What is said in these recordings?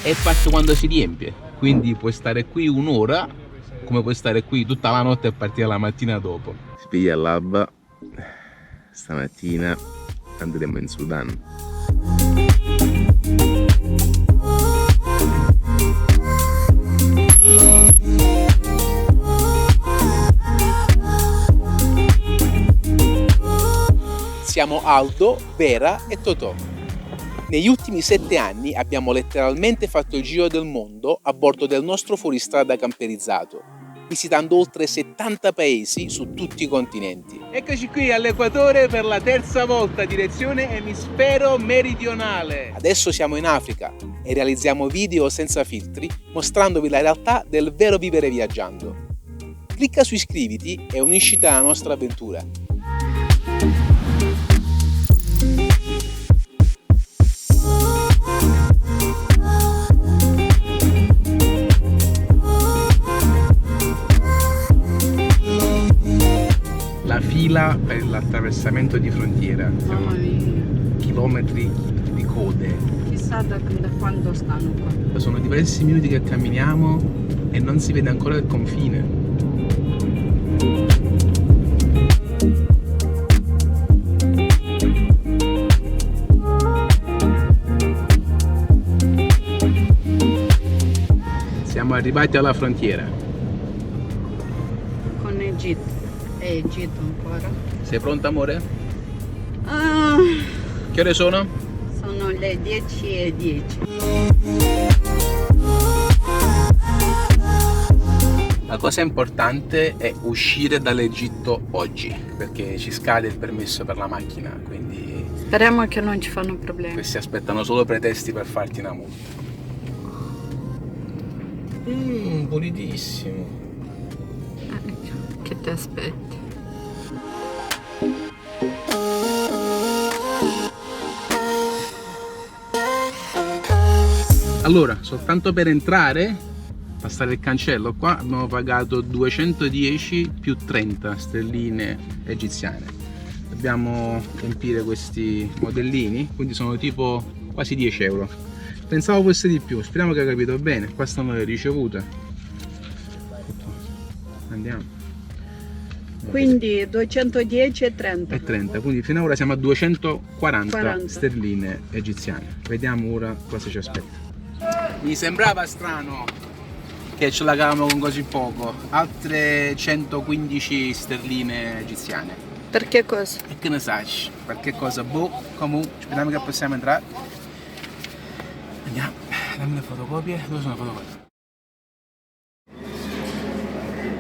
è fatto quando si riempie, quindi puoi stare qui un'ora come puoi stare qui tutta la notte e partire la mattina dopo. Sveglia all'alba, stamattina andremo in Sudan. Siamo Aldo, Vera e Totò. Negli ultimi 7 anni abbiamo letteralmente fatto il giro del mondo a bordo del nostro fuoristrada camperizzato, visitando oltre 70 paesi su tutti i continenti. Eccoci qui all'equatore per la terza volta, direzione emisfero meridionale. Adesso siamo in Africa e realizziamo video senza filtri, mostrandovi la realtà del vero vivere viaggiando. Clicca su iscriviti e unisciti alla nostra avventura. Fila per l'attraversamento di frontiera. Mamma mia. Chilometri di code. Chissà da quando stanno qua. Sono diversi minuti che camminiamo e non si vede ancora il confine. Siamo arrivati alla frontiera. Con Egitto. Egitto ancora. Sei pronta, amore? Ah, Che ore sono? sono le 10:10. La cosa importante è uscire dall'Egitto oggi, perché ci scade il permesso per la macchina, quindi Speriamo che non ci fanno problemi. questi aspettano solo pretesti per farti una multa. Pulitissimo. Che ti aspetti? Allora, soltanto per entrare, passare il cancello qua, abbiamo pagato 210 più 30 sterline egiziane. Dobbiamo riempire questi modellini, quindi sono tipo quasi 10 euro. Pensavo fosse di più, speriamo che hai capito bene. Qua stanno le ricevute. Andiamo. Quindi 210 e 30. E 30, quindi fino ad ora siamo a 240 40. sterline egiziane. Vediamo ora cosa ci aspetta. Mi sembrava strano che ce la cavamo con così poco, altre 115 sterline egiziane. Per che cosa? E che ne sai? Per che cosa? Boh, comunque, speriamo che possiamo entrare. Andiamo, dammi le fotocopie. Dove sono le fotocopie?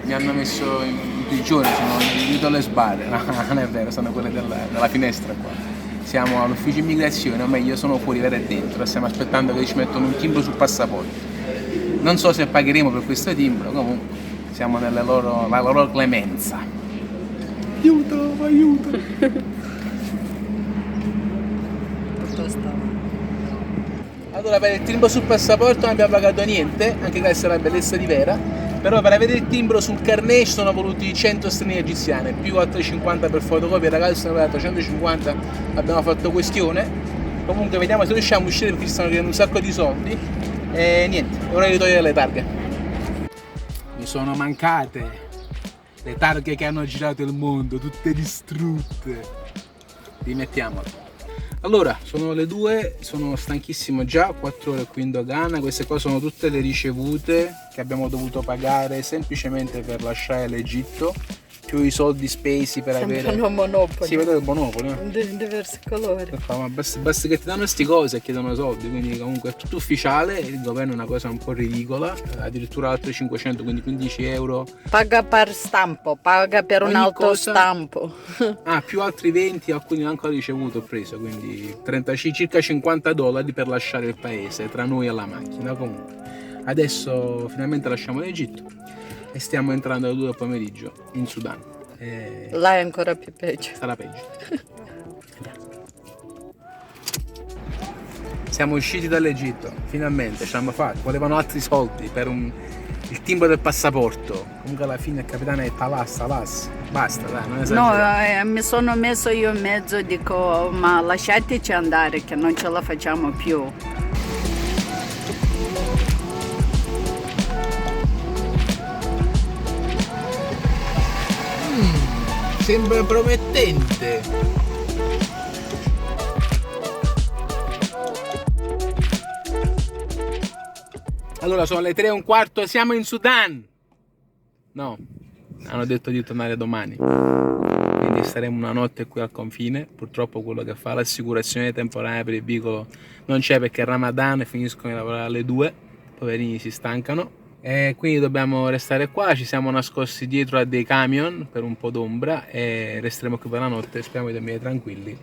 Mi hanno messo in prigione, sono dietro le sbarre. No, non è vero, sono quelle della finestra qua. Siamo all'ufficio immigrazione, o meglio sono fuori, vera e dentro, stiamo aspettando che ci mettono un timbro sul passaporto. Non so se pagheremo per questo timbro, comunque siamo nella loro clemenza. Aiuto, aiuto! Allora, per il timbro sul passaporto non abbiamo pagato niente, anche questa è la bellezza di Vera. Però per avere il timbro sul carnet ci sono voluti 100 sterline egiziane, più altre 50 per fotocopia, ragazzi sono pagato 150, abbiamo fatto questione. Comunque vediamo se riusciamo a uscire perché ci stanno chiedendo un sacco di soldi. E niente, ora di togliere le targhe. Mi sono mancate le targhe che hanno girato il mondo, tutte distrutte. Rimettiamole. Allora, sono le 2, sono stanchissimo già, 4 ore qui in dogana, queste qua sono tutte le ricevute che abbiamo dovuto pagare semplicemente per lasciare l'Egitto, più i soldi spesi per avere... Sembrano Monopoli. Sì, vedo il Monopoli, Di diversi colori. ma basta che ti danno queste cose e chiedono soldi, quindi comunque è tutto ufficiale, il governo è una cosa un po' ridicola, addirittura altre 500, quindi 15 euro. Paga per stampo, paga per un Ogni altro cosa- stampo. Ah, più altri 20, alcuni non ancora ricevuto, ho preso, quindi circa 50 dollari per lasciare il paese, tra noi e la macchina. Comunque, adesso finalmente lasciamo l'Egitto e stiamo entrando alle 2 del pomeriggio in Sudan. Là è ancora più peggio. Sarà peggio. Siamo usciti dall'Egitto, finalmente, ce l'abbiamo fatta. Volevano altri soldi per il timbro del passaporto. Comunque alla fine il capitano è Talas. Basta, dai, non No, esagerare. mi sono messo io in mezzo, dico, ma lasciateci andare che non ce la facciamo più. sembra promettente. Allora sono le 3:15, siamo in Sudan. No, hanno detto di tornare domani. Quindi staremo una notte qui al confine. Purtroppo quello che fa l'assicurazione temporanea per il veicolo non c'è perché è Ramadan e finiscono di lavorare alle 2. Poverini si stancano. E quindi dobbiamo restare qua, ci siamo nascosti dietro a dei camion per un po' d'ombra e resteremo qui per la notte, speriamo di dormire tranquilli.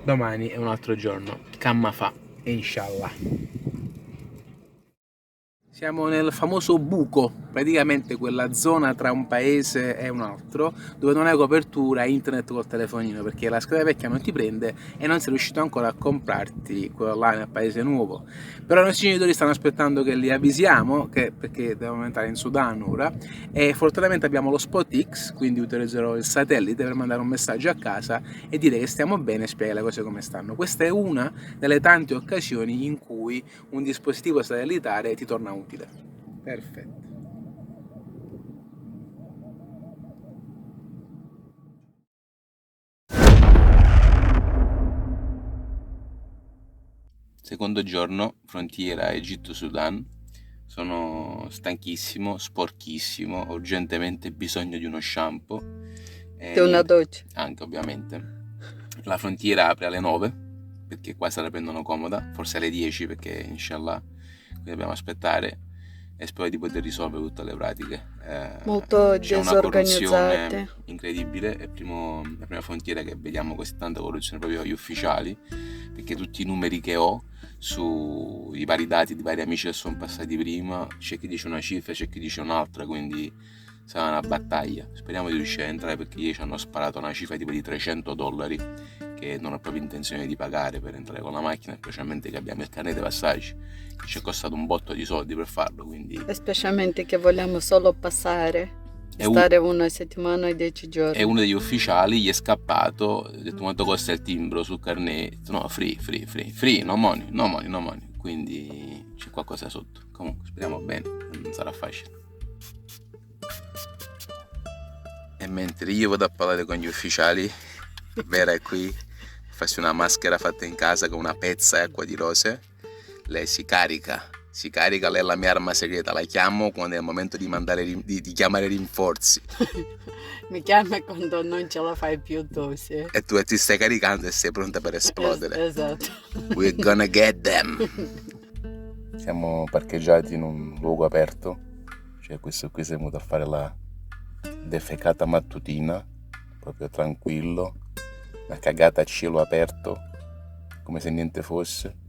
Domani è un altro giorno, Kamma fa, inshallah. Siamo nel famoso buco, praticamente quella zona tra un paese e un altro, dove non hai copertura internet col telefonino, perché la scheda vecchia non ti prende e non sei riuscito ancora a comprarti quello là nel paese nuovo. Però i nostri genitori stanno aspettando che li avvisiamo, perché devono entrare in Sudan ora, e fortunatamente abbiamo lo Spot X, quindi utilizzerò il satellite per mandare un messaggio a casa e dire che stiamo bene e spiegare le cose come stanno. Questa è una delle tante occasioni in cui un dispositivo satellitare ti torna utile. Perfetto. Secondo giorno, frontiera Egitto-Sudan. Sono stanchissimo, sporchissimo, ho urgentemente bisogno di uno shampoo. Di una doccia. Anche ovviamente. La frontiera apre alle 9, perché qua se la prendono comoda, forse alle 10 perché inshallah, quindi dobbiamo aspettare e spero di poter risolvere tutte le pratiche. Molto c'è una disorganizzate. corruzione incredibile, è la prima frontiera che vediamo così tanta corruzione proprio agli ufficiali, perché tutti i numeri che ho sui vari dati di vari amici che sono passati prima, c'è chi dice una cifra, c'è chi dice un'altra, quindi sarà una battaglia. Speriamo di riuscire a entrare perché ieri ci hanno sparato una cifra tipo di $300 che non ho proprio intenzione di pagare per entrare con la macchina, specialmente che abbiamo il carnet dei passaggi che ci è costato un botto di soldi per farlo, quindi Specialmente che vogliamo solo passare, stare una settimana e 10 giorni. E uno degli ufficiali gli è scappato, ha detto quanto costa il timbro sul carnet, no, free, no money, quindi c'è qualcosa sotto. Comunque speriamo bene, non sarà facile. E mentre io vado a parlare con gli ufficiali, Vera è qui, farsi una maschera fatta in casa con una pezza e acqua di rose, lei si carica, lei è la mia arma segreta, la chiamo quando è il momento di chiamare rinforzi. Mi chiama quando non ce la fai più tu, sì. E tu ti stai caricando e sei pronta per esplodere. Esatto. We're gonna get them. Siamo parcheggiati in un luogo aperto, cioè questo qui si è venuto a fare la defecata mattutina, proprio tranquillo, una cagata a cielo aperto, come se niente fosse.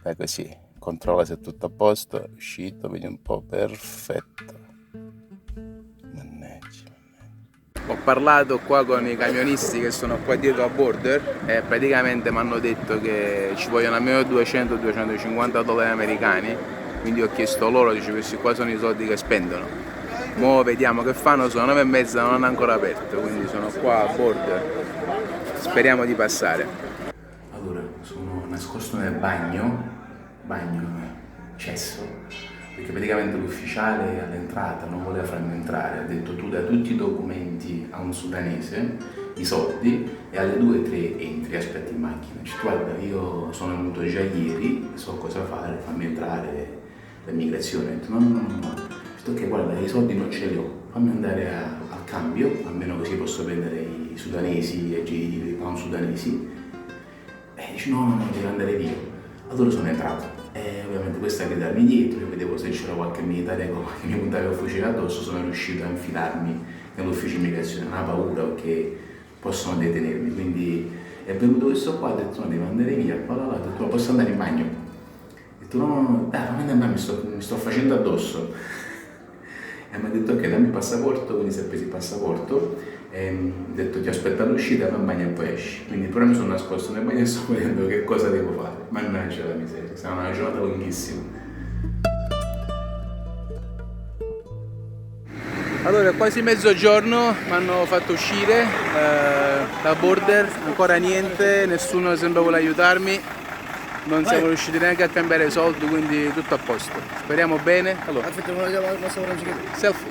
Dai così, controlla se è tutto a posto, è uscito, vedi un po', perfetto. Mannaggia. Ho parlato qua con i camionisti che sono qua dietro a Border e praticamente mi hanno detto che ci vogliono almeno $200-250 americani, quindi ho chiesto loro, dice questi qua sono i soldi che spendono. Mo vediamo che fanno, sono 9:30, non hanno ancora aperto, quindi sono qua a Border, speriamo di passare. Allora, sono nascosto nel bagno, cesso, perché praticamente l'ufficiale all'entrata non voleva farmi entrare, ha detto tu dai tutti i documenti a un sudanese, i soldi, e alle 2-3 entri, aspetti in macchina. Dice, guarda, io sono venuto già ieri, so cosa fare, fammi entrare l'immigrazione. Ho detto no. Ok, guarda, i soldi non ce li ho, fammi andare al cambio, almeno così posso prendere i sudanesi e i pound sudanesi. E dice no, devi andare via. Allora sono entrato e ovviamente questa a gridarmi dietro, io vedevo se c'era qualche militare che mi puntava il fucile addosso, sono riuscito a infilarmi nell'ufficio immigrazione, una paura perché possono detenermi, quindi è venuto questo qua, ha detto no, devi andare via, ho detto posso andare in bagno? Ho detto no, dai, fammi andare in bagno, mi sto facendo addosso. E mi ha detto ok, dammi il passaporto, quindi si è preso il passaporto e ha detto ti aspetta all'uscita, vai in bagno e poi esci. Quindi però mi sono nascosto nel bagno e sto vedendo che cosa devo fare. Mannaggia la miseria, sarà una giornata lunghissima. Allora, è quasi mezzogiorno, mi hanno fatto uscire da Border, ancora niente, nessuno sembra vuole aiutarmi. Non siamo riusciti neanche a cambiare i soldi, quindi tutto a posto. Speriamo bene. Allora. Selfie.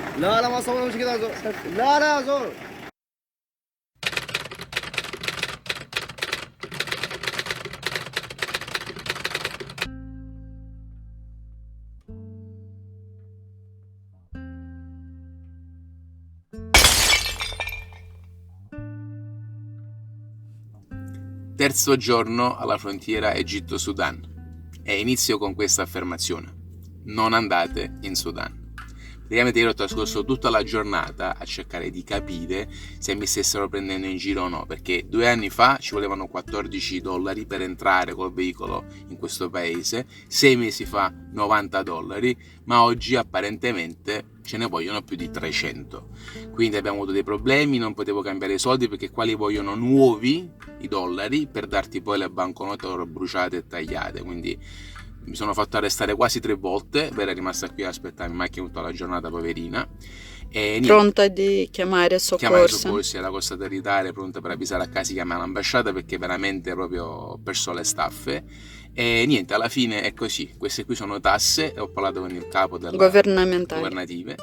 terzo giorno alla frontiera Egitto-Sudan e inizio con questa affermazione: non andate in Sudan. Praticamente io ho trascorso tutta la giornata a cercare di capire se mi stessero prendendo in giro o no, perché 2 anni fa ci volevano $14 per entrare col veicolo in questo paese, 6 mesi fa $90, ma oggi apparentemente ce ne vogliono più di 300. Quindi abbiamo avuto dei problemi, non potevo cambiare i soldi perché qua li vogliono nuovi i dollari per darti poi le banconote loro bruciate e tagliate, quindi mi sono fatto arrestare quasi 3 volte, era rimasta qui a aspettare in macchina tutta la giornata, poverina. E niente, Pronta di chiamare soccorsi. Era costata ritare, pronta per avvisare a casa, chiamare l'ambasciata perché veramente proprio ho perso le staffe. E niente, alla fine è così. Queste qui sono tasse, ho parlato con il capo della governative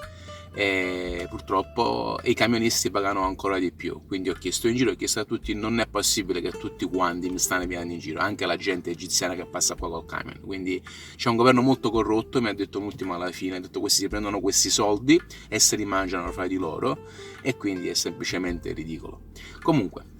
e purtroppo i camionisti pagano ancora di più, quindi ho chiesto in giro, ho chiesto a tutti, non è possibile che tutti quanti mi stanno pigliando in giro, anche la gente egiziana che passa qua col camion, quindi c'è un governo molto corrotto. Mi ha detto un ultimo alla fine, ha detto questi si prendono questi soldi e se li mangiano fra di loro, e quindi è semplicemente ridicolo. Comunque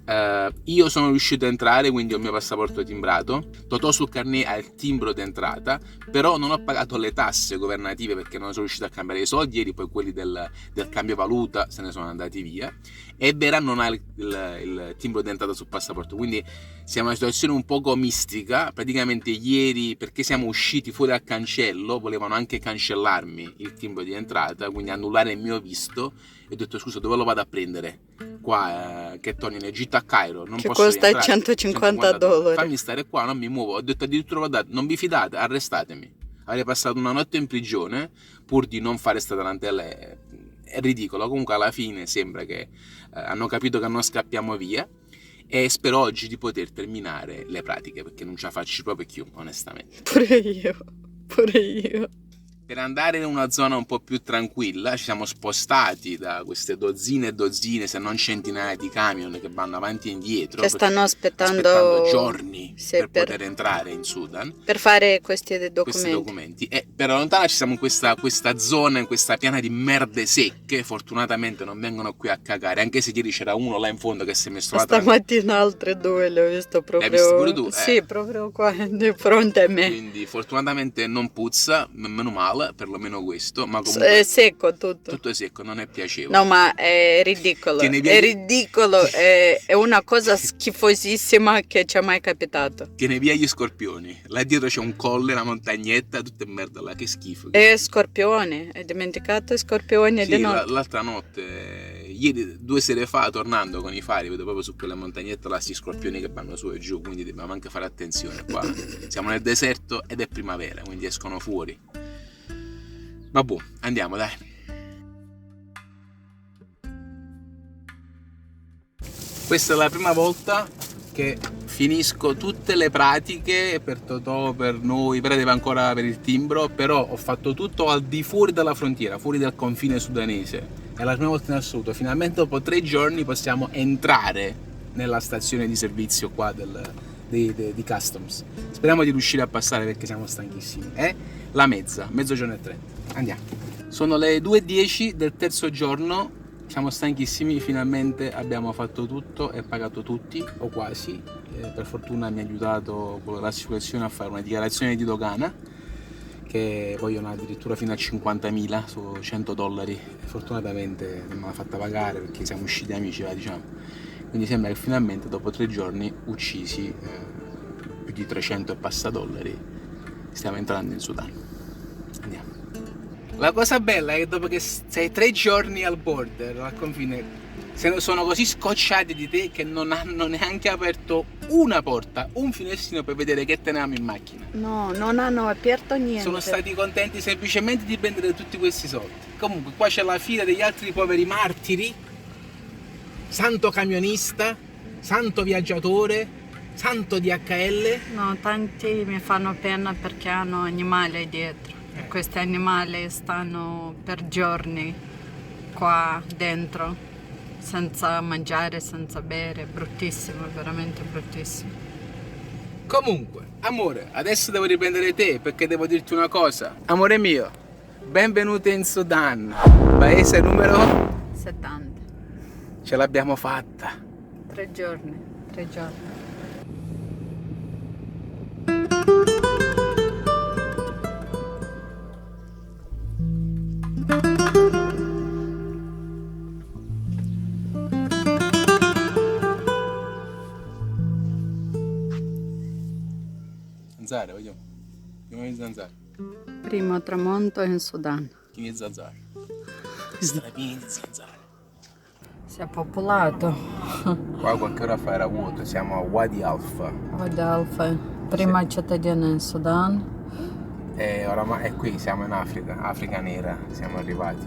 io sono riuscito a entrare, quindi ho il mio passaporto timbrato, Totò sul carnet ha il timbro d'entrata, però non ho pagato le tasse governative perché non sono riuscito a cambiare i soldi, ieri poi quelli del cambio valuta se ne sono andati via, e Vera non ha il timbro d'entrata sul passaporto, quindi siamo in una situazione un poco mistica. Praticamente ieri, perché siamo usciti fuori al cancello, volevano anche cancellarmi il timbro di entrata, quindi annullare il mio visto, e ho detto scusa, dove lo vado a prendere? Qua che torno in Egitto, a Cairo, non che posso costa rientrare. $150. Fammi stare qua, non mi muovo. Ho detto addirittura guardate, non vi fidate, arrestatemi. Avrei passato una notte in prigione pur di non fare sta tarantelle. È ridicolo. Comunque alla fine sembra che hanno capito che non scappiamo via, e spero oggi di poter terminare le pratiche perché non ce la faccio proprio più, onestamente. Pure io. Per andare in una zona un po' più tranquilla ci siamo spostati da queste dozzine e dozzine, se non centinaia di camion che vanno avanti e indietro, che stanno aspettando giorni per poter entrare in Sudan, per fare questi documenti. E per allontanarci siamo in questa zona, in questa piana di merde secche. Fortunatamente non vengono qui a cagare, anche se ieri c'era uno là in fondo che si è messo stamattina altre 2 le ho visto proprio. L'hai visto pure tu? Sì, proprio qua di fronte a me. Quindi fortunatamente non puzza, meno male, perlomeno questo, ma comunque è secco tutto è secco, non è piacevole. No, ma è ridicolo, è una cosa schifosissima che ci è mai capitato. Tiene via gli scorpioni, là dietro c'è un colle, una montagnetta, tutta merda là, che schifo. E scorpioni, hai dimenticato i scorpioni? Sì, l'altra notte, ieri 2 sere fa, tornando con i fari, vedo proprio su quella montagnetta là sti scorpioni che vanno su e giù, quindi dobbiamo anche fare attenzione qua. Siamo nel deserto ed è primavera, quindi escono fuori. Vabbè, andiamo dai. Questa è la prima volta che finisco tutte le pratiche per Totò, per noi, però deve ancora per il timbro, però ho fatto tutto al di fuori della frontiera, fuori dal confine sudanese. È la prima volta in assoluto, finalmente dopo 3 giorni possiamo entrare nella stazione di servizio qua di Customs. Speriamo di riuscire a passare perché siamo stanchissimi. È la mezzogiorno e 30. Andiamo. Sono le 2:10 del terzo giorno, siamo stanchissimi, finalmente abbiamo fatto tutto e pagato tutti, o quasi. Per fortuna mi ha aiutato con l'assicurazione a fare una dichiarazione di dogana che vogliono addirittura fino a 50.000 su $100. Fortunatamente non me l'ha fatta pagare perché siamo usciti amici, diciamo. Quindi sembra che finalmente dopo 3 giorni uccisi, più di 300 e passa dollari, stiamo entrando in Sudan. Andiamo. La cosa bella è che dopo che sei 3 giorni al border, al confine, sono così scocciati di te che non hanno neanche aperto una porta, un finestrino per vedere che tenevamo in macchina. No, non hanno aperto niente. Sono stati contenti semplicemente di prendere tutti questi soldi. Comunque qua c'è la fila degli altri poveri martiri, santo camionista, santo viaggiatore, santo DHL. No, tanti mi fanno pena perché hanno animali dietro. E questi animali stanno per giorni qua dentro, senza mangiare, senza bere. Bruttissimo, veramente bruttissimo. Comunque, amore, adesso devo riprendere te perché devo dirti una cosa. Amore mio, benvenuto in Sudan, paese numero 70. Ce l'abbiamo fatta. 3 giorni. zanzare, vediamo. Pieno di zanzare. Primo tramonto in Sudan. Pieni di zanzare. Strapieni di zanzare. Si è popolato. Qua qualche ora fa era vuoto, siamo a Wadi Alfa. Wadi Alfa, prima cittadina in Sudan. E oramai è qui, siamo in Africa, Africa nera, siamo arrivati.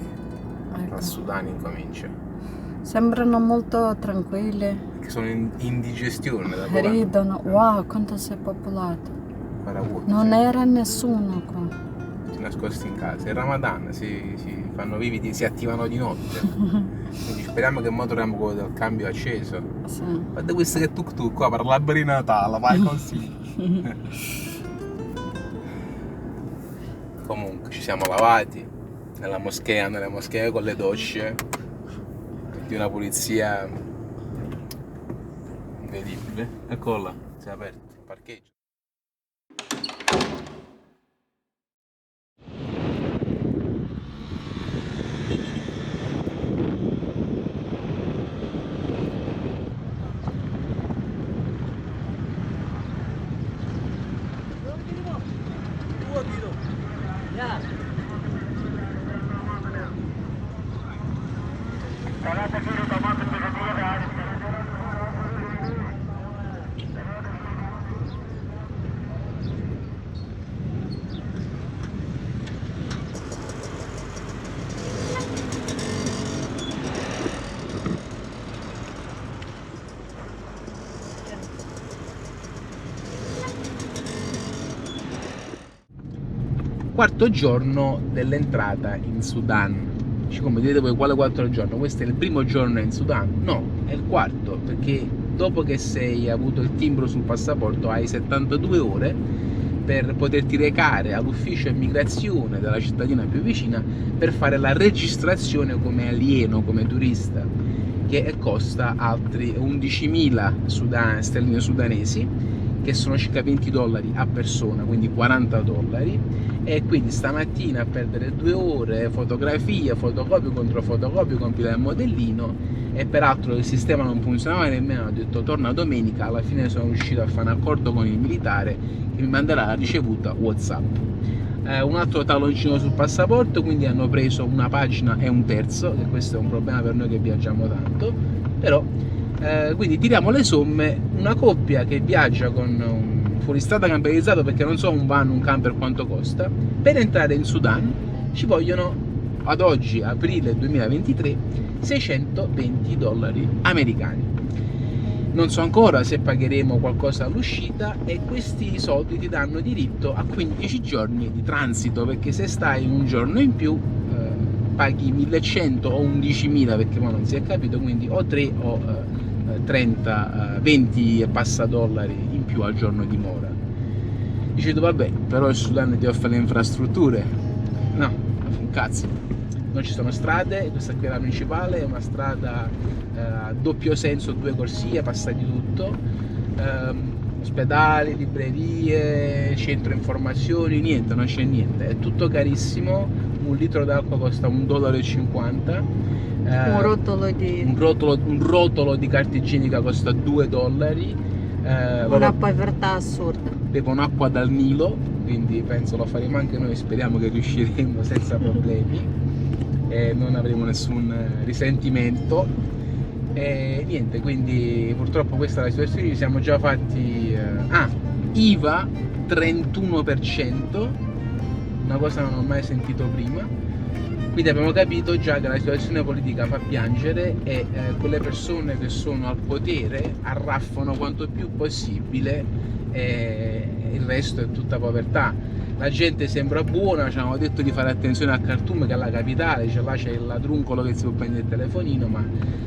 Ecco. Dal Sudan incomincia. Sembrano molto tranquilli. Che sono in indigestione da poco. Ridono. Wow, quanto si è popolato. Era vuoto. Non sì. era nessuno qua. Tutti nascosti in casa. È Ramadan, si fanno vividi, si attivano di notte. Quindi speriamo che mo troviamo quello del cambio acceso. Sì. Guarda questo che tuk qua per l'albero di Natale, vai così. Comunque ci siamo lavati nelle moschee con le docce di una pulizia incredibile. Eccola là, si è aperto il parcheggio. Quarto giorno dell'entrata in Sudan. Come direte voi, quale quarto giorno? Questo è il primo giorno in Sudan? No, è il quarto, perché dopo che sei avuto il timbro sul passaporto hai 72 ore per poterti recare all'ufficio immigrazione della cittadina più vicina per fare la registrazione come alieno, come turista, che costa altri 11.000 sterline sudanesi, che sono circa $20 a persona, quindi $40. E quindi stamattina a perdere 2 ore, fotografia, fotocopio contro fotocopio, compilare il modellino, e peraltro il sistema non funzionava nemmeno, ho detto torna domenica. Alla fine sono riuscito a fare un accordo con il militare che mi manderà la ricevuta WhatsApp. Un altro talloncino sul passaporto, quindi hanno preso una pagina e un terzo, e questo è un problema per noi che viaggiamo tanto, però quindi tiriamo le somme. Una coppia che viaggia con un fuoristrada camperizzato, perché non so un van, un camper quanto costa, per entrare in Sudan ci vogliono ad oggi, aprile 2023, $620 americani. Non so ancora se pagheremo qualcosa all'uscita, e questi soldi ti danno diritto a 15 giorni di transito, perché se stai un giorno in più paghi 1.100 o 11.000, perché ma non si è capito, quindi o 3 o 30, 20 e passa dollari in più al giorno di mora. Dici tu, vabbè, però il Sudan ti offre le infrastrutture. No, un cazzo. Non ci sono strade, questa qui è la principale, è una strada a doppio senso, 2 corsie, passa di tutto. Ospedali, librerie, centro informazioni, niente, non c'è niente, è tutto carissimo. Un litro d'acqua costa $1,50. Un rotolo di carta igienica costa $2. Una povertà assurda. Bevono acqua dal Nilo, quindi penso lo faremo anche noi, speriamo che riusciremo senza problemi e non avremo nessun risentimento. E niente, quindi purtroppo questa è la situazione. Ci siamo già fatti IVA 31%, una cosa che non ho mai sentito prima. Quindi abbiamo capito già che la situazione politica fa piangere, e quelle persone che sono al potere arraffano quanto più possibile, e il resto è tutta povertà. La gente sembra buona, ci hanno detto di fare attenzione a Khartoum, che è la capitale, cioè là c'è il ladruncolo che si può prendere il telefonino, ma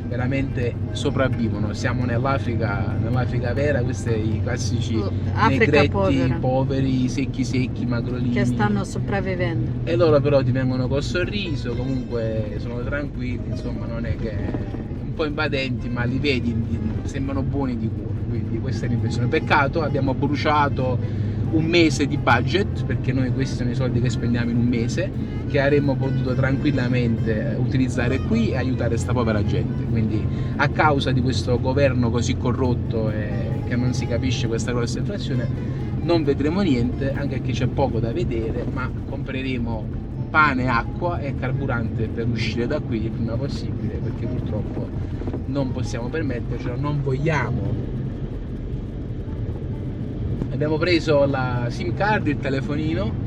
veramente sopravvivono. Siamo nell'Africa vera, questi sono i classici negretti, poveri, secchi, magrolini, che stanno sopravvivendo. E loro però ti vengono col sorriso, comunque sono tranquilli, insomma non è che un po' invadenti, ma li vedi, sembrano buoni di cuore. Quindi questa è l'impressione. Peccato, abbiamo bruciato un mese di budget, perché noi questi sono i soldi che spendiamo in un mese, che avremmo potuto tranquillamente utilizzare qui e aiutare questa povera gente. Quindi a causa di questo governo così corrotto e che non si capisce questa grossa inflazione, non vedremo niente, anche perché c'è poco da vedere, ma compreremo pane, acqua e carburante per uscire da qui il prima possibile, perché purtroppo non possiamo permettercelo, non vogliamo. Abbiamo preso la SIM card, il telefonino,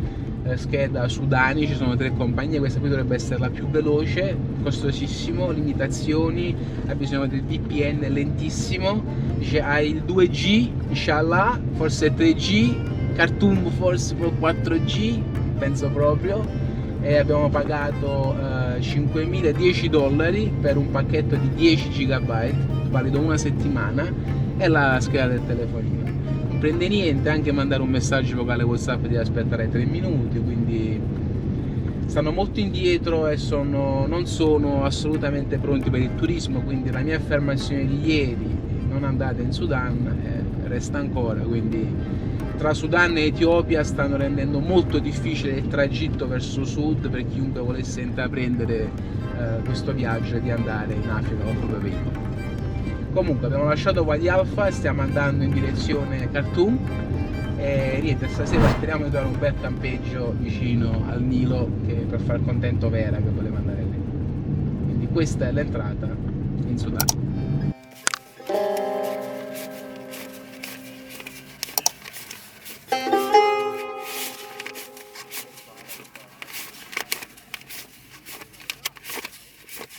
scheda Sudani, ci sono 3 compagnie, questa qui dovrebbe essere la più veloce, costosissimo, limitazioni, ha bisogno del VPN lentissimo, dice hai il 2G, inshallah, forse 3G, Khartoum forse 4G, penso proprio, e abbiamo pagato $5.010 per un pacchetto di 10 GB, valido una settimana, e la scheda del telefonino. Non prende niente, anche mandare un messaggio vocale WhatsApp devi aspettare 3 minuti, quindi stanno molto indietro e non sono assolutamente pronti per il turismo, quindi la mia affermazione di ieri, non andate in Sudan, resta ancora, quindi tra Sudan e Etiopia stanno rendendo molto difficile il tragitto verso sud per chiunque volesse intraprendere questo viaggio di andare in Africa con il proprio veicolo. Comunque abbiamo lasciato Wadi Halfa e stiamo andando in direzione Khartoum e niente, stasera speriamo di trovare un bel campeggio vicino al Nilo per far contento Vera che voleva andare lì. Quindi questa è l'entrata in Sudan.